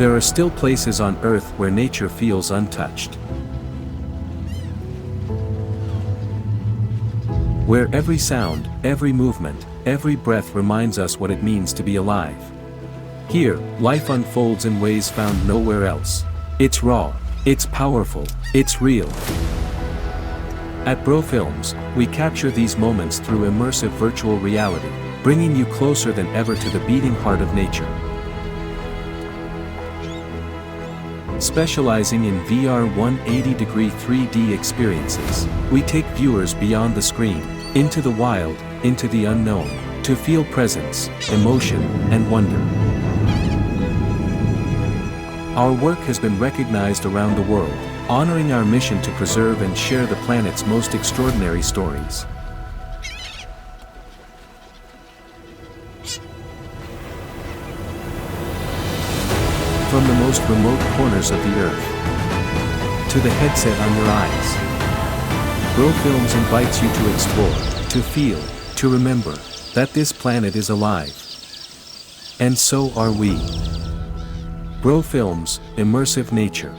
there are still places on Earth where nature feels untouched. Where every sound, every movement, every breath reminds us what it means to be alive. Here, life unfolds in ways found nowhere else. It's raw, it's powerful, it's real. At VRO Films, we capture these moments through immersive virtual reality, bringing you closer than ever to the beating heart of nature. Specializing in VR 180-degree 3D experiences, we take viewers beyond the screen, into the wild, into the unknown, to feel presence, emotion, and wonder. Our work has been recognized around the world, honoring our mission to preserve and share the planet's most extraordinary stories. From the most remote corners of the Earth to the headset on your eyes, VRO Films invites you to explore, to feel, to remember that this planet is alive. And so are we. VRO Films, Immersive Nature.